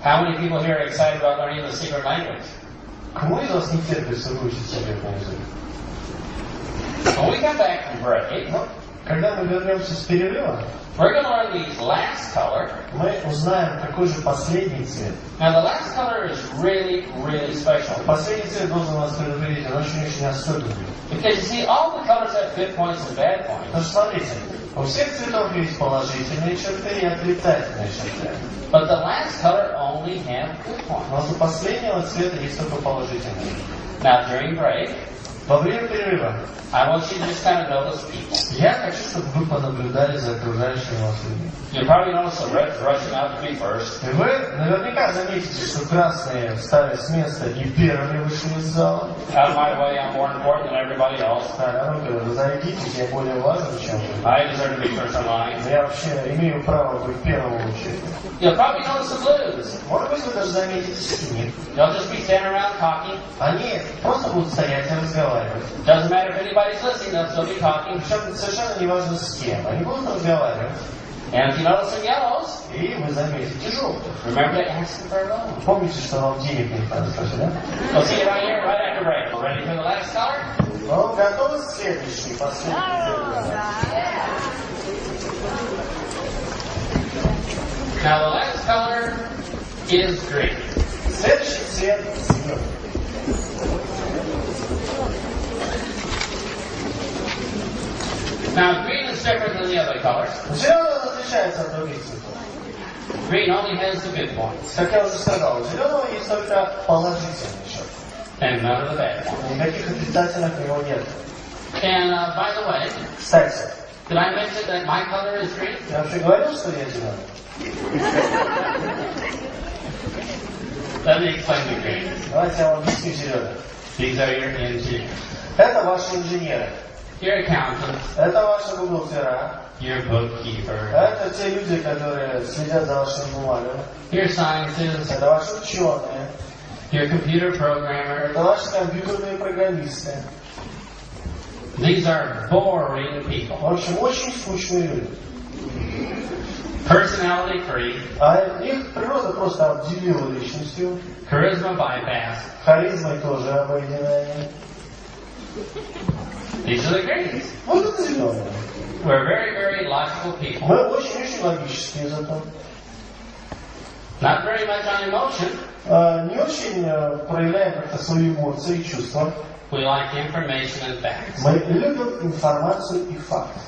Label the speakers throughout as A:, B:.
A: How many people here are excited about learning the secret language?
B: Кому из вас не терпится выучить секретный язык?
A: When we come back from break,
B: Когда мы вернемся с перерыва,
A: we're going to learn the last color.
B: мы узнаем, какой же последний цвет.
A: Now, the last color is really, really special.
B: Последний цвет должен вас предупредить, он очень особенный.
A: Because you see, all the colors have good points and bad points.
B: Потому что смотрите, у всех цветов есть положительные черты и отрицательные черты.
A: But the last color only have good
B: Но
A: points.
B: у последнего цвета есть только положительные.
A: Now, during break,
B: Во время перерыва
A: I want you to just kind of notice people.
B: я хочу, чтобы вы понаблюдали за окружающими вас людьми.
A: You'll probably notice the reds rushing out to be first.
B: И вы наверняка заметите, что красные встали с места и первыми вышли из зала.
A: Out of my way, I'm more important than everybody else.
B: Вы зарядитесь, я более важен, чем вы.
A: I deserve to be first in line.
B: Я вообще имею право быть первым в очереди.
A: You'll probably notice the blues.
B: Может быть, вы даже заметите синих.
A: They'll just be standing around talking.
B: Они просто будут стоять и разговаривать.
A: Doesn't matter if anybody's listening, they'll still be talking.
B: Причем совершенно не важно с кем. Они будут разговаривать.
A: And if you notice the yellows,
B: И вы заметите желтых.
A: remember to ask them for a loan.
B: Помните, что вам денег не надо спросить, да?
A: We'll see you right here, right after break. Ready for the last color?
B: Ну, готовы к следующей, последней цвет?
A: Now the last color is green.
B: Следующий цвет зеленый.
A: Now green is different than the other colors.
B: Зеленый отличается от других цветов.
A: Green only has the good points
B: Как я уже сказал, у зеленого есть только положительный черт.
A: and none of the bad points.
B: Никаких отрицательных у него нет.
A: And by the way,
B: Кстати,
A: did I mention that my color is green?
B: я вообще говорил, что я зеленый?
A: Let me explain the green.
B: Давайте я вам объясню зеленый.
A: These are your engineers,
B: Это ваши инженеры.
A: your accountants,
B: Это ваши бухгалтера.
A: your bookkeeper,
B: Это те люди, которые следят за вашими бумагами.
A: your scientists,
B: Это ваши ученые.
A: your computer programmer.
B: Это ваши компьютерные программисты.
A: These are boring people.
B: В общем, очень скучные люди.
A: Personality free,
B: А их природа просто обделила личностью.
A: charisma bypass.
B: Харизмой тоже обойдены.
A: These are the greens.
B: Вот это зеленые.
A: We're very, very logical people.
B: Мы очень-очень логические зато.
A: Not very much on emotion.
B: Не очень проявляем как-то свои эмоции и чувства.
A: We like information and facts.
B: Мы любим информацию и факты.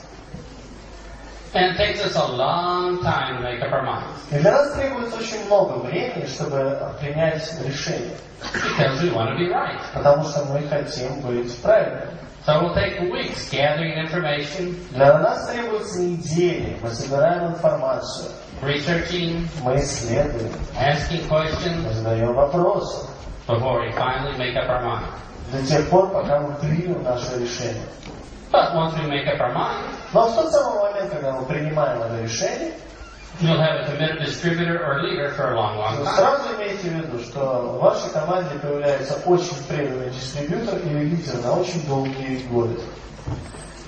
A: And it takes us a long time to make up our minds.
B: И для нас требуется очень много времени, чтобы принять решение.
A: Because we want to be right.
B: Потому что мы хотим быть правильными.
A: So we'll take weeks gathering information,
B: Для нас требуется недели. Мы собираем информацию.
A: researching,
B: Мы исследуем.
A: asking questions
B: Мы задаем вопросы.
A: before we finally make up our mind.
B: До тех пор, пока мы примем наше решение.
A: But once we make up our mind,
B: Но в тот самый момент, когда мы принимаем это решение,
A: you'll have a committed distributor or leader for a long, long
B: вы
A: time.
B: сразу имейте в виду, что в вашей команде появляется очень преданный дистрибьютор или лидер на очень долгие годы.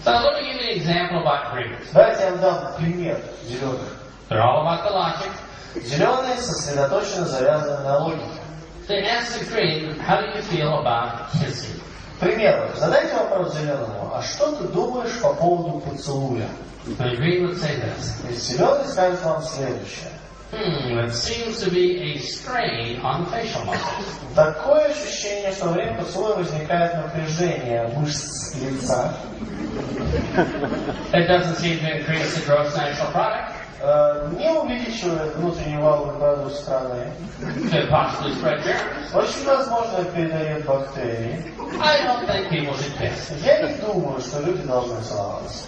A: So let me give you an example about greens.
B: Давайте я вам дам пример зеленых.
A: They're all about the logic.
B: Зеленые сосредоточенно завязаны на логике.
A: They ask the green, how do you feel about kissing?
B: К примеру, задайте вопрос зеленому, а что ты думаешь по поводу поцелуя?
A: The green would say this.
B: И зеленый скажет вам следующее.
A: It seems to be a strain on facial muscles.
B: Такое ощущение, что во время поцелуя возникает напряжение мышц лица.
A: It doesn't seem to increase the gross national product.
B: Не увеличивает внутренний валовый продукт страны.
A: Could possibly spread germs.
B: Очень возможно передает бактерии.
A: I don't think people should kiss.
B: Я не думаю, что люди должны целоваться.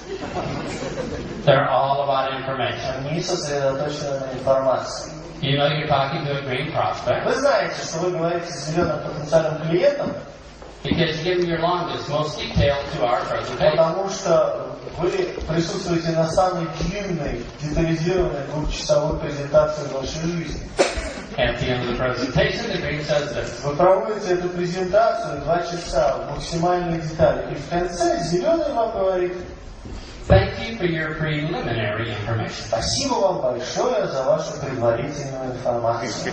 A: They're all about information.
B: Они сосредоточены на информации.
A: You know you're talking to a green prospect
B: Вы знаете, что вы говорите с зеленым потенциальным клиентом,
A: because you give them your longest, most detailed 2-hour presentation.
B: потому что вы присутствуете на самой длинной, детализированной двухчасовой презентации вашей жизни.
A: At the end of the presentation, the green says this.
B: Вы проводите эту презентацию 2 часа в максимальной детали. И в конце зеленый вам говорит:
A: Thank you for your preliminary information.
B: Спасибо вам большое за вашу предварительную информацию.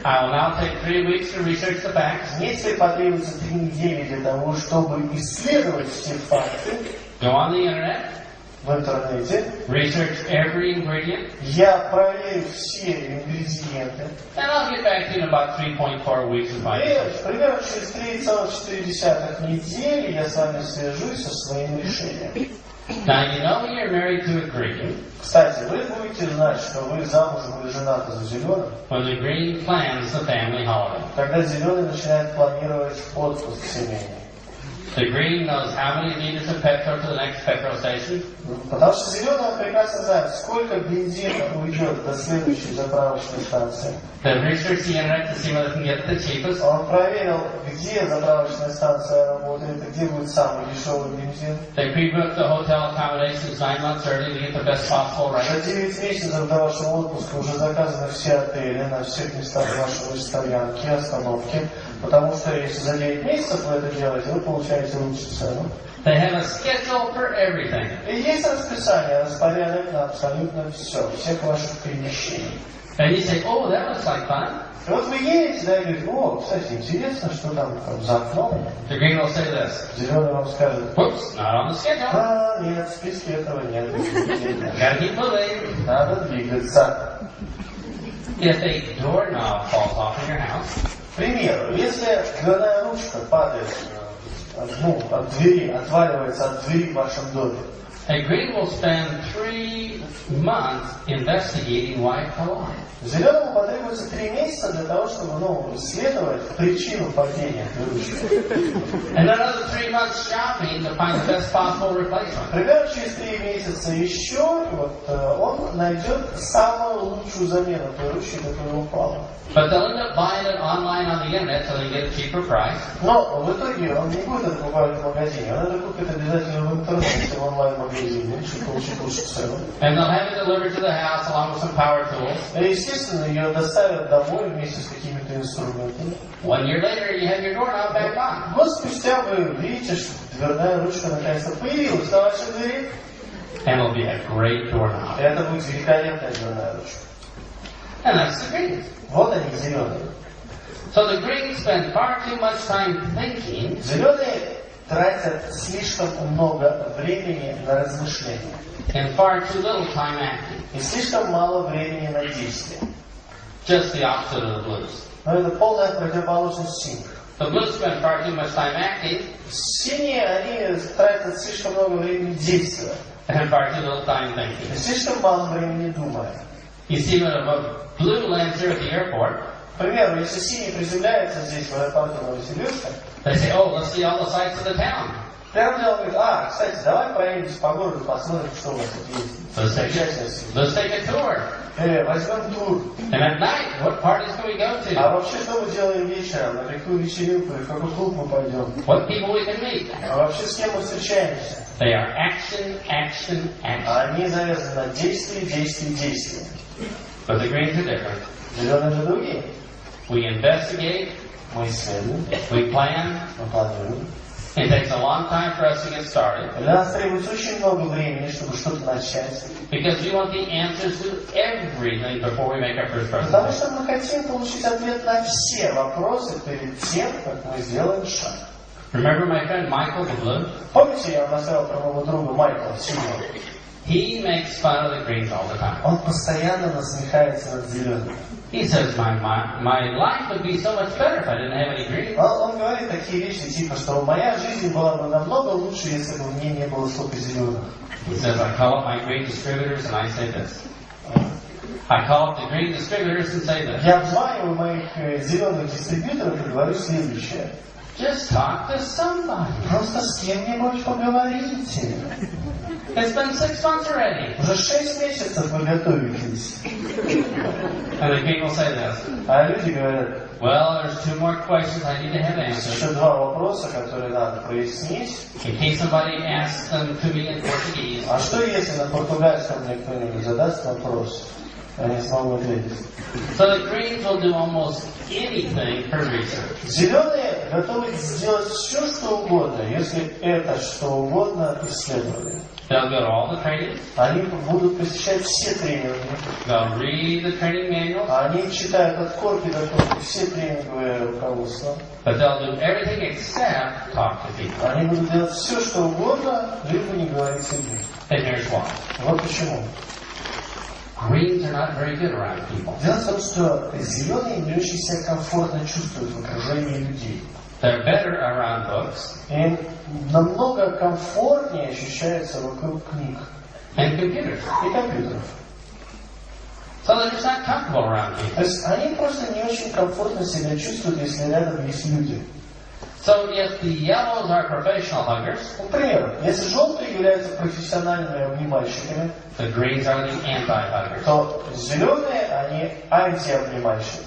A: I will now take 3 weeks to research the facts.
B: Если потребуется 3 недели для того, чтобы исследовать все факты
A: Go on the internet.
B: в интернете,
A: Research every ingredient.
B: я проверю все ингредиенты.
A: And I'll get back to you in about 3.4 weeks with my
B: И
A: decision.
B: примерно через 3,4 недели я с вами свяжусь со своим решением.
A: Now you know you're married to a green
B: Кстати, вы будете знать, что вы замужем или женаты за зеленым,
A: when the green plans the family holiday.
B: когда зеленый начинает планировать отпуск семейный.
A: The green knows how many liters of petrol to the next petrol station.
B: Потому что зеленый прекрасно знает, сколько бензина уйдет до следующей заправочной станции.
A: They research the internet to see whether they can get the cheapest.
B: Он проверил, где заправочная станция работает, и где будет самый дешевый бензин.
A: They pre-booked the hotel accommodations 9 months early to get the best possible rate.
B: За 9 месяцев до вашего отпуска уже заказаны все отели на всех местах вашей стоянки, остановки. Потому что если за 9 месяцев вы это делаете, вы получаете лучшую цену.
A: They have a schedule for everything.
B: И есть расписание, распорядок на абсолютно все, всех ваших перемещений.
A: And you say, oh, that looks like fun.
B: И вот вы едете, да, и говорите, о, кстати, интересно, что там за окном.
A: The green will say this.
B: Зеленый вам скажет,
A: Whoops, not on the schedule.
B: нет, в списке этого нет.
A: Gotta keep moving.
B: Надо двигаться.
A: If a doorknob falls off in your house,
B: К примеру, если дверная ручка падает от двери, отваливается от двери в вашем доме,
A: a green will spend 3 months investigating why it fell off.
B: зеленому потребуется 3 месяца для того, чтобы исследовать причину падения ручки.
A: And another 3 months shopping to find the best possible replacement.
B: Примерно через 3 месяца еще он найдет самую лучшую замену той ручки, которая упала.
A: But they'll end up buying it online on the internet so they get a cheaper price.
B: Но в итоге он не будет это покупать в магазине, он это купит обязательно в интернете, в онлайн-магазине, чтобы получить лучшую цену.
A: And they'll have it delivered to the house along with some power tools.
B: И, естественно, ее доставят домой вместе с какими-то инструментами.
A: 1 year later, you have your doorknob back on.
B: Год спустя вы видите, что дверная ручка наконец-то появилась на вашей двери.
A: And it'll be a great doorknob.
B: И это будет великолепная дверная ручка.
A: And that's the greens.
B: Вот они, зеленые.
A: So the greens spend far too much time thinking
B: Зеленые тратят слишком много времени на размышления
A: and far too little time acting.
B: и слишком мало времени на действие.
A: Just the opposite of the blues.
B: Но это полная противоположность синих.
A: The blues spend far too much time acting
B: Синие, они тратят слишком много времени действия
A: and far too little time thinking.
B: и слишком мало времени думая.
A: You see, when a blue lands here at the airport,
B: К примеру, если синий приземляется здесь, в аэропорту Новосибирска,
A: they say, oh, let's see all the sights of the town.
B: первым делом говорит, кстати, давай проедемся по городу, посмотрим, что у вас тут есть.
A: Let's take a tour.
B: Возьмем тур.
A: And at night, what parties can we go
B: А
A: to?
B: вообще, что мы делаем вечером? На какую вечеринку и в какой клуб мы пойдем?
A: What people we can meet?
B: А вообще, с кем мы встречаемся?
A: They are action, action, action.
B: Они завязаны на действии, действии, действии.
A: But the greens are different.
B: Зеленые же другие.
A: We investigate,
B: Мы исследуем,
A: we plan.
B: мы планируем.
A: It takes a long time for us to get started
B: Для нас требуется очень много времени, чтобы что-то начать.
A: because we want the answers to everything before we make our first
B: Потому
A: presentation.
B: что мы хотим получить ответ на все вопросы перед тем, как мы сделаем шаг.
A: Remember my friend Michael the Blue?
B: Помните, я вам рассказал про моего друга Майкла Синего?
A: He makes fun of the greens all the time.
B: Он постоянно насмехается над зеленым.
A: He says, my life would be so much better if I didn't have any greens.
B: Он говорит такие вещи, типа, что моя жизнь была бы намного лучше, если бы в ней не было столько зеленых.
A: He says, I call up my green distributors and I say this. I call up the green distributors and say this.
B: Я обзваниваю моих зеленых дистрибьюторов и говорю следующее.
A: Just talk to somebody.
B: Просто с кем-нибудь поговорите.
A: It's been 6 months already.
B: Уже 6 месяцев вы готовитесь.
A: And the green will say this.
B: А люди говорят,
A: Well, there's 2 more questions I need to have answered.
B: еще 2 вопроса, которые надо прояснить.
A: In case somebody asks them to me in Portuguese.
B: А что если на португальском мне кто-нибудь задаст вопрос? Они смогут выглядеть.
A: So the greens will do almost anything for research.
B: Зеленые готовы сделать все, что угодно, если это что угодно исследование.
A: They'll go to all the trainings.
B: Они будут посещать все тренинги.
A: They'll read the training manuals.
B: Они читают от корки до корки все тренинговые руководства.
A: But they'll do everything except talk to people.
B: Они будут делать все, что угодно, либо не говорить с людьми.
A: And here's why.
B: Вот почему.
A: Greens are not very good around people.
B: Дело в том, что зеленые не очень себя комфортно чувствуют в окружении людей.
A: They're better around books
B: Им намного комфортнее ощущается вокруг книг
A: and computers.
B: и компьютеров.
A: So they're just not comfortable around people.
B: То есть они просто не очень комфортно себя чувствуют, если рядом есть люди.
A: So if the yellows are professional huggers,
B: Например, если желтые являются профессиональными обнимальщиками,
A: the greens are the anti-huggers.
B: то зеленые, они антиобнимальщики.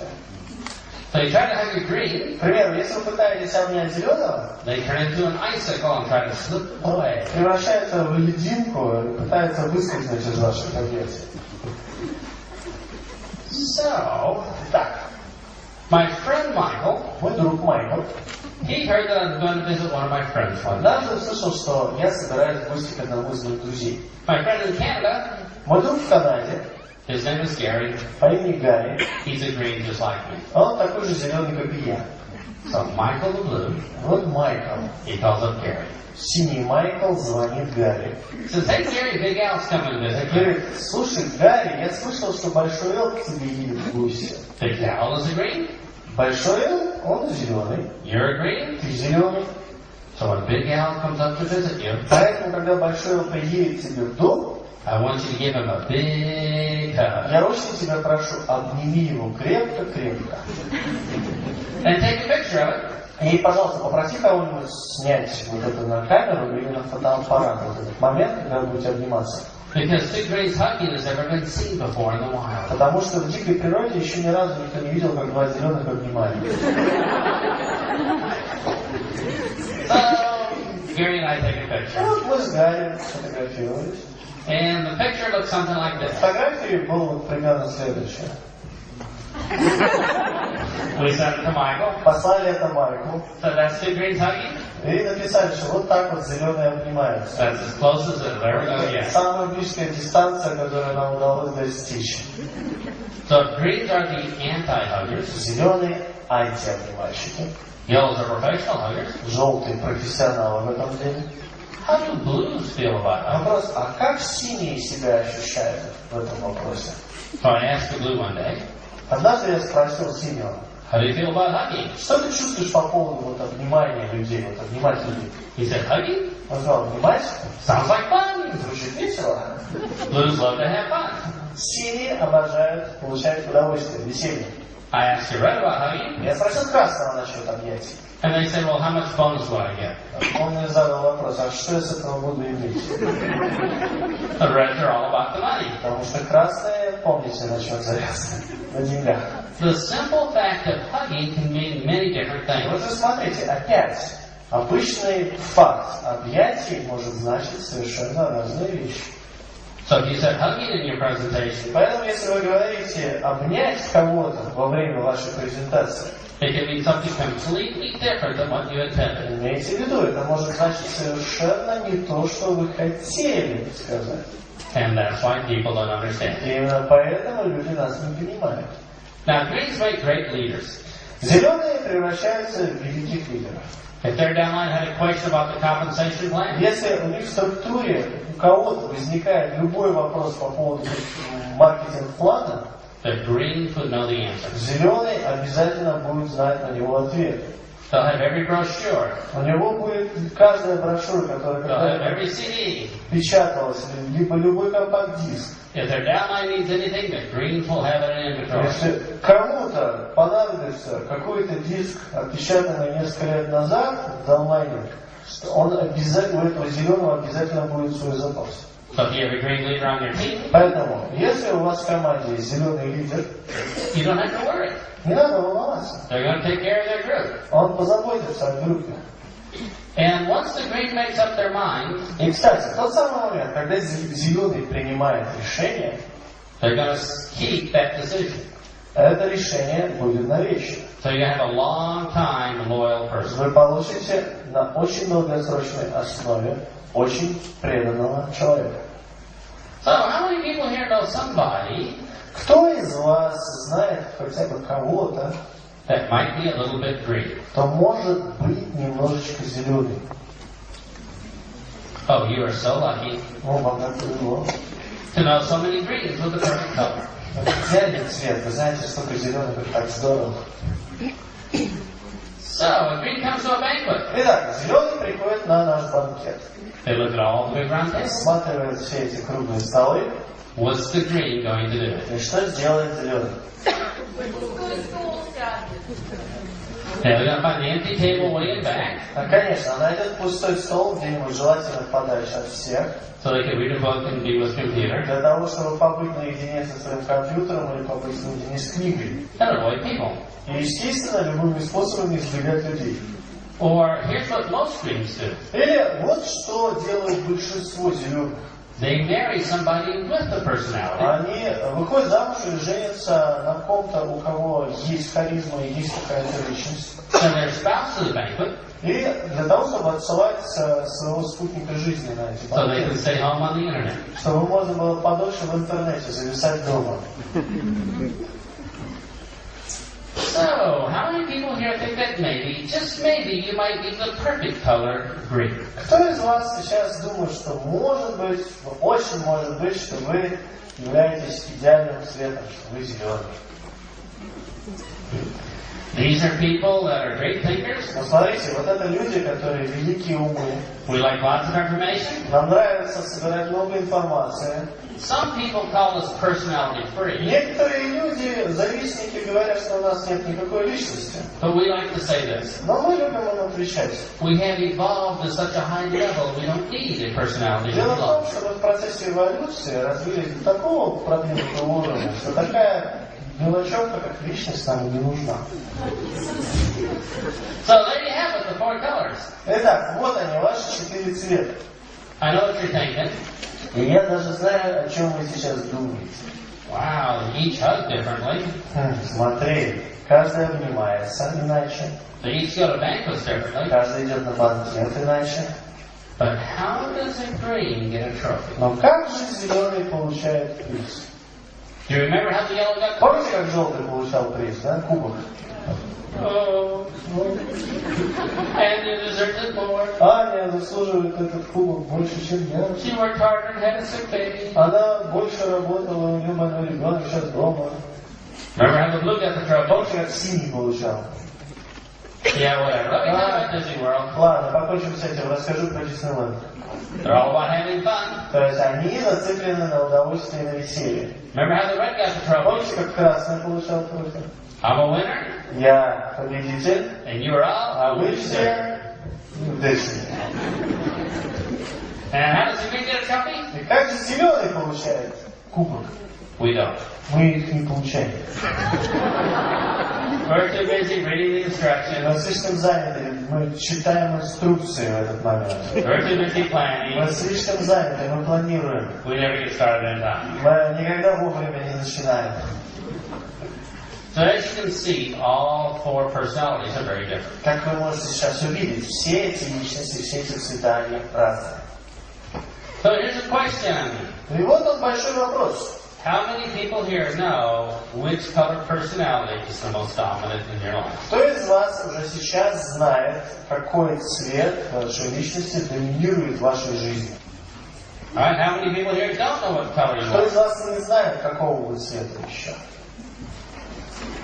A: So you try to hug a green,
B: К примеру, если вы пытаетесь обнять зеленого,
A: they turn into an icicle and try to slip away.
B: превращается в лединку и пытается выскользнуть из ваших объятий.
A: So,
B: Так,
A: my friend Michael,
B: мой друг Майкл
A: he heard that I was going to visit one of my friends one day.
B: однажды услышал, что я собираюсь в гости к одному из моих друзей.
A: My friend in Canada,
B: Мой друг в Канаде,
A: his name is Gary.
B: по имени Гарри,
A: He's a green just like me.
B: он такой же зеленый, как и я.
A: So Michael the blue,
B: Вот Майкл,
A: he calls up Gary.
B: синий Майкл звонит Гарри.
A: He says, hey Gary, Big Al's coming to visit you.
B: Говорит, слушай, Гарри, я слышал, что Большой Эл к тебе едет в гости.
A: Big Al is a green,
B: Большой Эл, он зеленый,
A: you're a green.
B: ты зеленый.
A: So when Big Al comes up to visit you,
B: Поэтому, когда Большой Эл приедет к тебе в дом,
A: I want you to give him a big hug.
B: я очень тебя прошу, обними его крепко-крепко.
A: And take a picture of it.
B: И, пожалуйста, попроси кого-нибудь снять вот это на камеру или на фотоаппарат, вот этот момент, когда вы будете обниматься.
A: Because two greens hugging has never been seen before in the wild.
B: Потому что в дикой природе еще ни разу никто не видел, как два зеленых обнимались.
A: So Gary and I take a
B: И
A: picture.
B: вот мы с Гарри фотографировались.
A: And the picture looks something like this.
B: Фотографии было вот примерно следующее.
A: We sent it to Michael.
B: Послали это Майку
A: So that's two greens hugging.
B: и написали, что вот так вот зеленые обнимаются.
A: That's as close as it'll ever go yet.
B: Самая близкая дистанция, которую нам удалось достичь.
A: So greens are the anti-huggers.
B: Зеленые антиобнимальщики.
A: Yellows are professional huggers.
B: Желтые профессионалы в этом деле.
A: How do blues feel about hugging?
B: Вопрос, а как синие себя ощущают в этом вопросе?
A: So I asked the blue one day,
B: Однажды я спросил синего,
A: how do you feel about hugging?
B: что ты чувствуешь по поводу вот обнимания людей, вот обнимать людей?
A: He said, hugging?
B: Он сказал, обнимать?
A: Sounds like fun.
B: Звучит весело.
A: Blues love to have fun.
B: Синие обожают получать удовольствие, веселье.
A: I asked you red about hugging,
B: Я спросил красного насчет объятий.
A: and they said, well, how much bonus do I get?
B: Он мне задал вопрос, а что я с этого буду иметь?
A: The reds are all about the money.
B: Потому что красные, помните, на чем завязаны? На деньгах.
A: The simple fact of hugging can mean many different
B: Вот
A: things.
B: вы смотрите, опять, обычный факт объятий может значить совершенно разные вещи.
A: So if you said hugging in your presentation,
B: Поэтому, если вы говорите обнять кого-то во время вашей презентации,
A: it can mean something completely different than what you intended.
B: имейте в виду, это может значить совершенно не то, что вы хотели сказать.
A: And that's why people don't understand.
B: И именно поэтому люди нас не понимают.
A: Now, greens make great leaders.
B: Зеленые превращаются в великих лидеров.
A: If their downline had a question about the compensation plan,
B: Если у них в структуре у кого-то возникает любой вопрос по поводу маркетинг-плана,
A: the greens would know the answer.
B: зеленый обязательно будет знать на него ответ.
A: They'll have every brochure.
B: У него будет каждая брошюра, которая
A: They'll have
B: когда-то
A: every CD.
B: печаталась, либо любой компакт-диск.
A: If their downline needs anything, the greens will have it in inventory.
B: Если кому-то понадобится какой-то диск, отпечатанный несколько лет назад в даунлайне, он обязательно, у этого зеленого обязательно будет свой запас.
A: So if you have a green leader on your team,
B: Поэтому, если у вас в команде есть зеленый лидер,
A: you don't have to worry.
B: не надо волноваться.
A: They're going to take care of their group.
B: Он позаботится о группе.
A: And once the green makes up their mind,
B: И, кстати, в тот самый момент, когда зеленый принимает решение,
A: they're going to keep that decision.
B: Это решение будет навечно.
A: So you have a long time loyal person.
B: Вы получите на очень долгосрочной основе очень преданного человека.
A: So how many people here know somebody
B: Кто из вас знает хотя бы кого-то,
A: that might be a little bit green?
B: кто может быть немножечко зеленый?
A: Oh, you are so lucky
B: Ну, вам так повезло.
A: to know so many greens with the perfect color.
B: Это идеальный цвет. Вы знаете, столько зеленых, это так здорово.
A: So a green comes to a banquet.
B: Итак, зеленый приходит на наш банкет.
A: They look at all the big round tables.
B: Рассматривает все эти круглые столы.
A: What's the green going to do?
B: И что сделает зеленый?
A: They're going to find the empty table way in back,
B: Конечно, найдет пустой стол где-нибудь, желательно подальше от всех,
A: so they can read a book and be with computer
B: для того, чтобы побыть наедине со своим компьютером или побыть наедине с книгой.
A: and avoid people.
B: И, естественно, любыми способами избегать людей.
A: Or here's what most greens do.
B: Или вот что делает большинство зеленых.
A: They marry somebody with the personality.
B: Они выходят замуж или женятся на ком-то, у кого есть харизма и есть какая-то личность.
A: Send their spouse to the banquet
B: И для того, чтобы отсылать своего спутника жизни на эти
A: so they can
B: банкеты.
A: stay home on the internet.
B: Чтобы можно было подольше в интернете зависать дома.
A: So, how many people here think that maybe, just maybe, you might be the perfect color green?
B: Кто из вас сейчас думает, что может быть, очень может быть, что вы являетесь идеальным цветом, что вы зеленый?
A: These are people that are great thinkers.
B: Но смотрите, вот это люди, которые великие умы.
A: We like lots of information.
B: Нам нравится собирать много информации.
A: Some people call us personality free,
B: Некоторые люди, завистники, говорят, что у нас нет никакой личности.
A: but we like to say this.
B: Но мы любим им отвечать.
A: We have evolved to such a high level, we don't need a personality
B: Дело в том,
A: level.
B: что мы в процессе эволюции развились до такого продвинутого уровня, что такая мелочевка, как личность, нам не нужна.
A: So there you have it, the four colors.
B: Итак, вот они, ваши 4 цвета.
A: I know what you're thinking.
B: И я даже знаю, о чем вы сейчас думаете.
A: Wow, they each hug differently.
B: Смотри, каждый обнимается иначе,
A: They each go to banquets differently.
B: каждый идет на банкет иначе.
A: But how does a green get a trophy?
B: Но как же зеленый получает приз?
A: Do you remember how the yellow got the
B: Помните, как желтый получал приз, да? Кубок.
A: Oh, and you deserved it more.
B: Аня заслуживает этот кубок больше, чем я.
A: She worked harder and had a sick baby.
B: Она больше работала, у нее больной ребенок сейчас дома.
A: Remember how the blue got the trophy?
B: Помните, как синий получал?
A: Yeah, whatever. Let me tell you about Disney World.
B: Ладно, покончим с этим, расскажу про Диснейленд.
A: They're all about having fun.
B: То есть они зациклены на удовольствии и на веселье.
A: Remember how the red got the trophy?
B: Помните, как красный получал трофей?
A: I'm a winner,
B: Я победитель,
A: and you are all
B: а
A: a
B: вы
A: loser.
B: все неудачники.
A: And how does the green get a trophy?
B: И как же зеленый получает кубок?
A: We don't.
B: Мы их не получаем.
A: We're too busy reading the instructions.
B: Мы слишком заняты, мы читаем инструкции в этот момент.
A: We're too busy planning.
B: Мы слишком заняты, мы планируем.
A: We never get started in time.
B: Мы никогда вовремя не начинаем.
A: So as you can see, all four personalities are very different.
B: Как вы можете сейчас увидеть, все эти личности, все эти цвета, они разные.
A: So here's a question.
B: И вот он большой вопрос.
A: How many people here know which color personality is the most dominant in your life?
B: Кто из вас уже сейчас знает, какой цвет вашей личности доминирует в вашей жизни?
A: Alright, how many people here don't know what color you
B: Кто из
A: are?
B: вас не знает, какого вы цвета еще?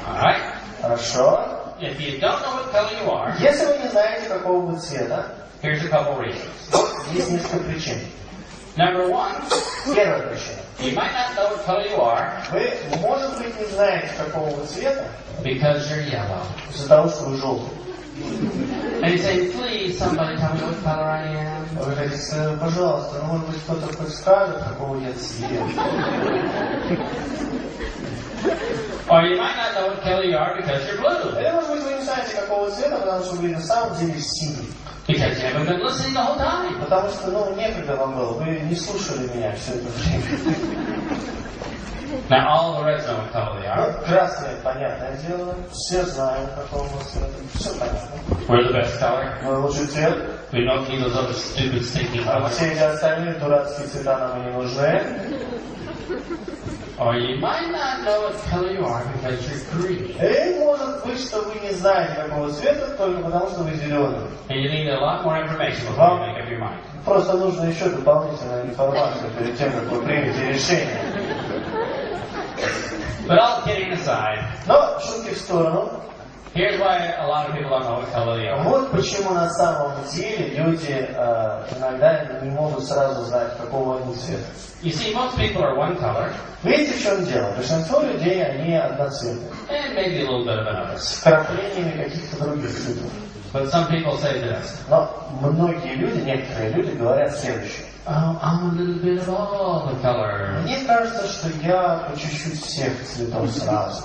A: Alright?
B: Хорошо.
A: If you don't know what color you are,
B: Если вы не знаете, какого вы цвета,
A: here's a couple reasons.
B: есть несколько причин.
A: Number one,
B: Первая причина.
A: you might not know what color you are
B: Вы, может быть, не знаете, какого вы цвета,
A: because you're yellow.
B: из-за того, что вы желтый.
A: And you say, please, somebody tell me what color I am.
B: Вы говорите, пожалуйста, ну, может быть, кто-то хоть скажет, какого я цвета.
A: Or you might not know what color you are because you're blue.
B: Или, может быть, вы не знаете, какого цвета, потому что вы на самом деле синий.
A: Because you haven't been listening the whole time.
B: Потому что, некогда вам было, вы не слушали меня все это время.
A: Now all the reds know what color they are.
B: Вот красный, понятное дело, все знают, какого цвета, все понятно.
A: We're the best color.
B: Мой лучший цвет.
A: We don't need those other stupid stinking
B: А
A: colors.
B: все эти остальные дурацкие цвета нам и не нужны.
A: Or you might not know what color you are because you're green.
B: И может быть, что вы не знаете, какого цвета, только потому, что вы зеленый.
A: And you need a lot more information before you make up your mind.
B: Просто нужно еще дополнительная информация перед тем, как вы примете решение.
A: But all kidding aside,
B: Но, шутки в сторону.
A: here's why a lot of people don't know what color they are.
B: Вот почему на самом деле люди иногда не могут сразу знать, какого они цвета.
A: You see, most people are one color,
B: Видите, в чем дело? Большинство людей, они одноцветные.
A: and maybe a little bit of another.
B: С вкраплениями каких-то других цветов.
A: But some people say this.
B: Но многие люди, некоторые люди говорят следующее.
A: Oh, I'm a little bit of all the colors.
B: Мне кажется, что я по чуть-чуть всех цветов сразу.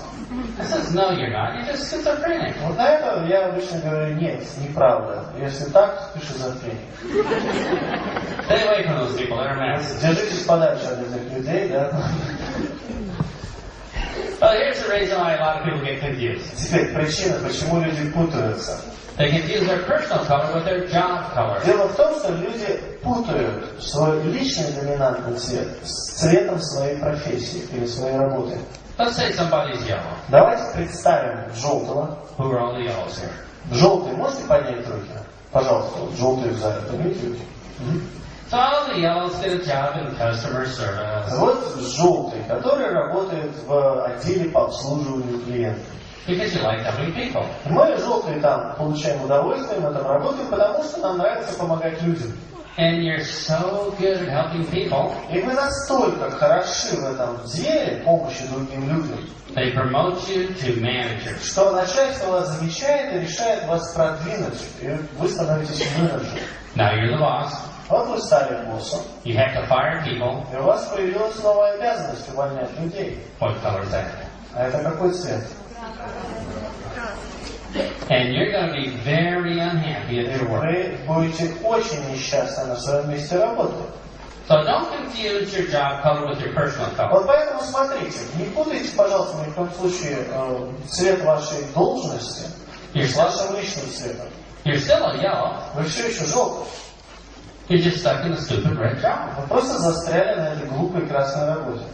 A: I says, no, you're not. You're just schizophrenic.
B: Вот на это я обычно говорю, нет, неправда. Если так, ты шизофреник.
A: Stay away from those people. They're a mess.
B: Держитесь подальше от этих людей, да?
A: Well, here's the reason why a lot of people get confused.
B: Теперь причина, почему люди путаются.
A: They confuse their personal color with their job color.
B: Дело в том, что люди путают свой личный доминантный цвет с цветом своей профессии или своей работы.
A: Let's say somebody's yellow.
B: Давайте представим желтого.
A: Who are all the yellows here?
B: Желтый, можете поднять руки? Пожалуйста, вот желтые в зале, поднимите руки.
A: So all the yellows get a job in customer service.
B: Вот желтый, который работает в отделе по обслуживанию клиентов.
A: Because you like helping people.
B: Мы, желтые, там получаем удовольствие, мы там работаем, потому что нам нравится помогать людям.
A: And you're so good at helping people,
B: И мы настолько хороши в этом деле, помощи другим людям,
A: they promote you to manager.
B: что начальство вас замечает и решает вас продвинуть, и вы становитесь менеджером.
A: Now you're the boss.
B: Вот вы стали боссом,
A: You have to fire people.
B: и у вас появилась новая обязанность увольнять людей.
A: What color is that?
B: А это какой цвет?
A: And you're going to be very unhappy at your work.
B: Вы будете очень несчастны на своем месте работы.
A: So don't confuse your job color with your personal color.
B: Вот поэтому смотрите, не путайте, пожалуйста, ни в коем случае цвет вашей должности с вашим личным цветом.
A: You're still a yellow.
B: Вы все еще желтый.
A: You're just stuck in a stupid red job.
B: Вы просто застряли на этой глупой красной работе.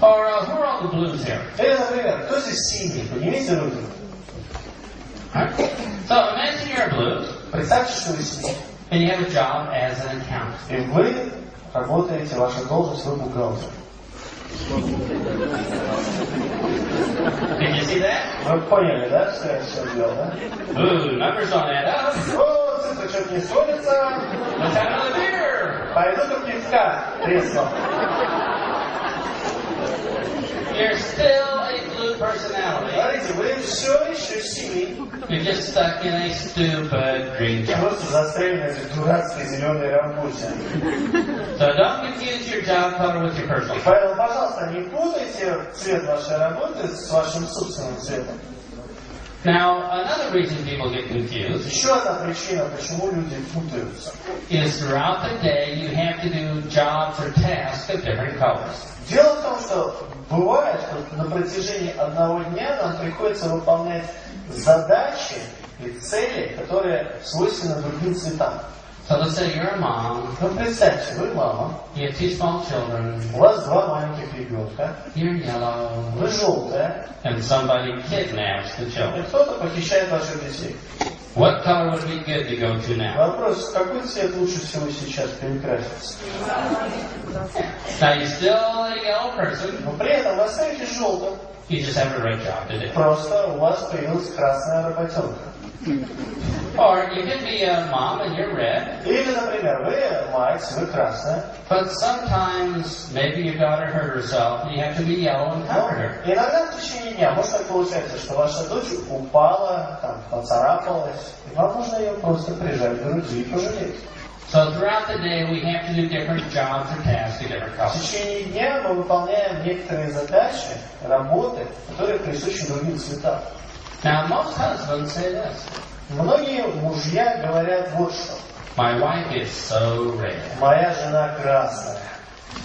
A: Or who are all the blues here?
B: Или, например, кто здесь синий? Поднимите руки.
A: Right? So imagine you're a blue,
B: Представьте, что вы синий.
A: and you have a job as an accountant.
B: И вы работаете, ваша должность, вы бухгалтер.
A: Did you see that?
B: Вы поняли, да, что я все делал, да?
A: Ooh, numbers don't add up.
B: О, цифры что-то не сходятся.
A: Let's have another beer.
B: Пойду-ка пивка треснул.
A: You're still a blue personality.
B: Смотрите, вы все еще синий.
A: You're just stuck in a stupid green job.
B: Просто застряли на этой дурацкой зеленой работе.
A: So don't confuse your job color with your personal color.
B: Поэтому, пожалуйста, не путайте цвет вашей работы с вашим собственным цветом.
A: Now, another reason people get confused
B: Еще одна причина, почему люди путаются.
A: is throughout the day you have to do jobs or tasks of different colors.
B: Дело в том, что бывает, что на протяжении одного дня нам приходится выполнять задачи и цели, которые свойственны другим цветам.
A: So let's say you're a mom,
B: Ну, представьте, вы мама,
A: you have 2 small children,
B: у вас 2 маленьких ребенка,
A: you're yellow,
B: вы желтая,
A: and somebody kidnaps the
B: и
A: children.
B: кто-то похищает ваших детей.
A: What color would be good to go to now?
B: Вопрос, какой цвет лучше всего сейчас перекраситься?
A: Now you're still a yellow person,
B: Но при этом вы остаетесь желтым.
A: you just have a red job to do.
B: Просто у вас появилась красная работенка.
A: Or you can be a mom and you're red,
B: Или, например, вы мать, вы красная.
A: but sometimes maybe your daughter hurt herself and you have to be yellow and
B: Но
A: cover her.
B: иногда в течение дня может так получается, что ваша дочь упала, там, поцарапалась, и вам нужно ее просто прижать к груди и пожалеть.
A: So throughout the day we have to do different jobs or tasks of different
B: В
A: colors.
B: течение дня мы выполняем некоторые задачи, работы, которые присущи другим цветам.
A: Now most husbands say this,
B: Многие мужья говорят вот что.
A: my wife is so red.
B: Моя жена красная.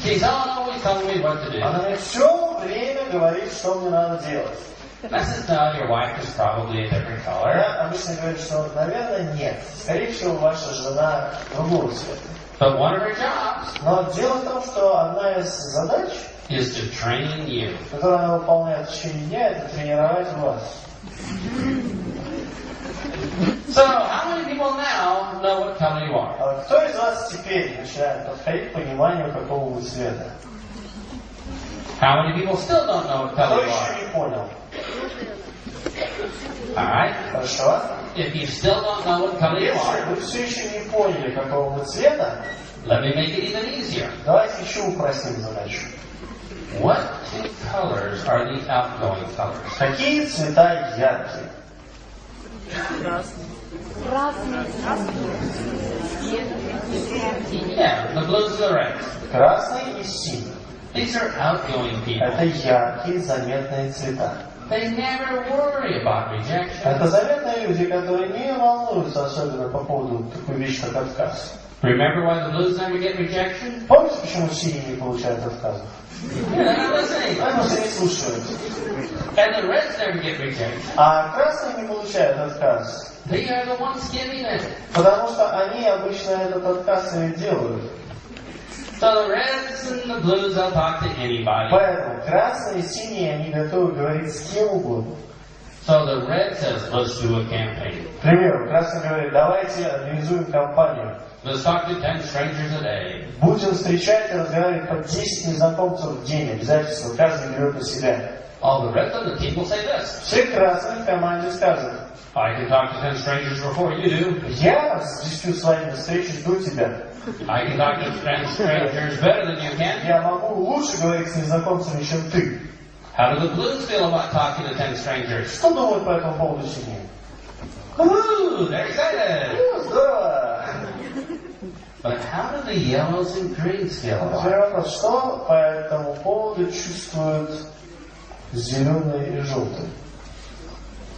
A: She's always always telling me what to do.
B: Она мне все время говорит, что мне надо делать.
A: And I said, no, your wife is probably a different color.
B: Я обычно говорю, что, наверное, нет. Скорее всего, ваша жена другого цвета.
A: But one of her jobs
B: Но дело в том, что одна из задач,
A: is to train you.
B: которую она выполняет в течение дня, это тренировать вас.
A: So, how many people now know what color you are?
B: А кто из вас теперь начинает подходить к пониманию, какого вы цвета?
A: How many people still don't know what
B: Кто
A: color you
B: еще
A: are?
B: не понял?
A: Alright?
B: Хорошо.
A: If you still don't know what color you
B: Если
A: are,
B: вы все еще не поняли, какого вы цвета,
A: let me make it even easier.
B: давайте еще упростим задачу.
A: What two colors are the outgoing colors?
B: Какие цвета яркие?
A: Yeah, the blues and the reds.
B: Красный и синий.
A: These are outgoing people.
B: Это яркие, заметные цвета.
A: They never worry about rejection.
B: Это заметные люди, которые не волнуются особенно по поводу такой вещи, как отказ.
A: Remember why the blues never get rejection?
B: Помните, почему синие не получают отказов?
A: Yeah, they're not listening.
B: Они просто не слушают.
A: And the reds never get rejection.
B: А красные не получают отказ.
A: They are the ones giving it.
B: Потому что они обычно этот отказ и делают.
A: So the reds and the blues, they'll talk to anybody.
B: Поэтому красные и синие, они готовы говорить с кем угодно.
A: So the red says, let's do a campaign.
B: К примеру, красный говорит, давайте организуем кампанию.
A: Let's talk to 10 strangers a day.
B: Будем встречать и разговаривать по 10 незнакомцев в день. Обязательства каждый берет на себя.
A: All the rest of the people say this.
B: Все красные в команде скажут,
A: I can talk to 10 strangers before you do.
B: я с 10 своими встречусь до тебя.
A: I can talk to 10 strangers better than you can.
B: Я могу лучше говорить с незнакомцами, чем ты.
A: How do the blues feel about talking to 10 strangers?
B: Что думают по этому поводу синие?
A: Woohoo! They're excited!
B: Здорово!
A: But how do the yellows and greens feel about
B: Теперь
A: it?
B: вопрос, что по этому поводу чувствуют зеленые и желтые?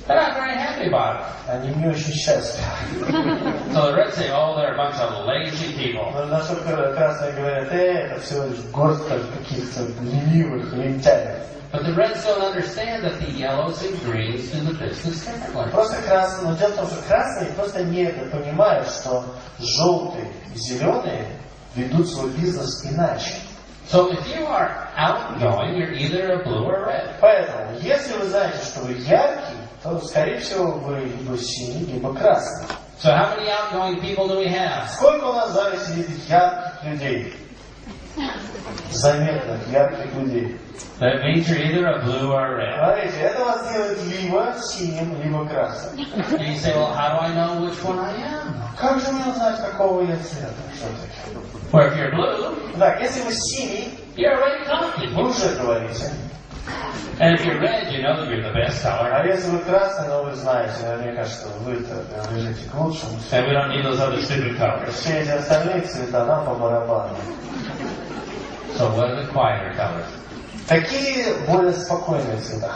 A: They're not very happy about it.
B: Они не очень счастливы.
A: So the reds say, oh, they're a bunch of lazy people.
B: Но на что красные говорят, это всего лишь горстка каких-то ленивых лентяев.
A: But the reds don't understand that the yellows and greens do the business differently.
B: Просто красные, но дело в том, что красные просто не понимают, что желтые и зеленые ведут свой бизнес иначе.
A: So if you are outgoing, you're either a blue or a red.
B: Поэтому, если вы знаете, что вы яркий, то, скорее всего, вы либо синий, либо красный.
A: So how many outgoing people do we have?
B: Сколько у нас в зале сидит ярких людей? Заметных, ярких людей.
A: That means you're either a blue or a red.
B: Смотрите, это вас делает либо синим, либо красным.
A: And you say, well, how do I know which one I am?
B: Как же мне узнать, какого я цвета все-таки?
A: Well, if you're blue,
B: Так, если вы синий,
A: you're already talking.
B: вы уже говорите.
A: And if you're red, you know that you're the best color.
B: А если вы красный, но вы знаете, наверняка, что вы-то принадлежите к лучшему.
A: And we don't need those other stupid colors.
B: Все эти остальные цвета нам по барабану.
A: So what are the quieter colors?
B: Какие более спокойные цвета?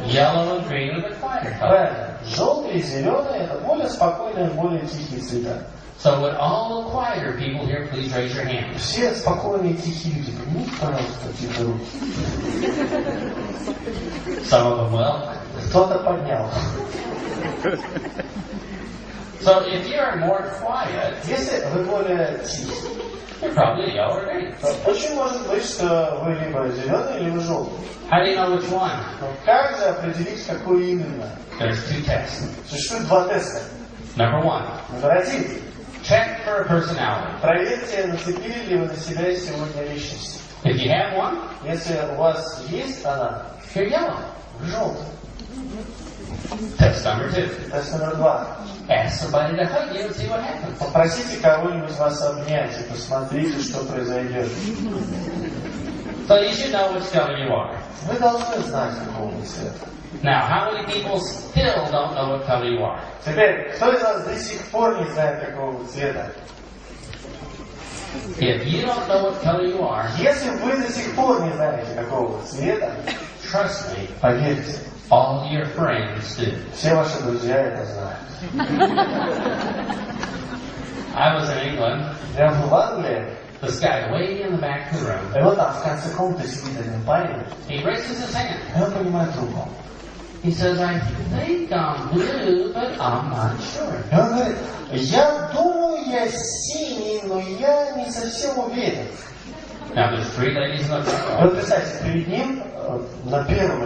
A: Yellow and green are the quieter colors.
B: Правильно. Желтые и зеленые это более спокойные, более тихие цвета.
A: So would all the quieter people here please raise your hands?
B: Все спокойные и тихие люди, поднимите, пожалуйста, какие-то руки.
A: Some of them will.
B: Кто-то поднял.
A: So if you're more quiet,
B: Если вы более тихие,
A: you're probably yellow or green.
B: то очень может быть, что вы либо зеленый, либо желтый.
A: How do you know which one?
B: Но как же определить, какой именно?
A: There's two tests.
B: Существует два теста.
A: Number one,
B: Номер один.
A: check for a personality.
B: Проверьте, нацепили ли вы на себя сегодня личность.
A: If you have one,
B: Если у вас есть она,
A: you're yellow.
B: вы желтый.
A: Test number two,
B: Тест номер два.
A: ask somebody to hug you and see what happens.
B: Попросите кого-нибудь вас обнять и посмотрите, что произойдет.
A: So you should know which color you are.
B: Вы должны знать, какого вы цвета.
A: Now, how many people still don't know what color you are?
B: Теперь, кто из вас до сих пор не знает, какого вы цвета?
A: If you don't know what color you are,
B: Если вы до сих пор не знаете, какого вы цвета,
A: trust me,
B: поверьте,
A: all your friends do.
B: все ваши друзья это знают.
A: I was in England.
B: Я был в Англии,
A: This guy way in the back of the room.
B: и вот там в конце комнаты сидит один парень,
A: He raises his hand.
B: и он поднимает руку.
A: He says, I think I'm blue, but I'm not sure.
B: И он говорит, я думаю, я синий, но я не совсем уверен.
A: Now there's three ladies in the front
B: И
A: row.
B: вот представьте, перед ним на первом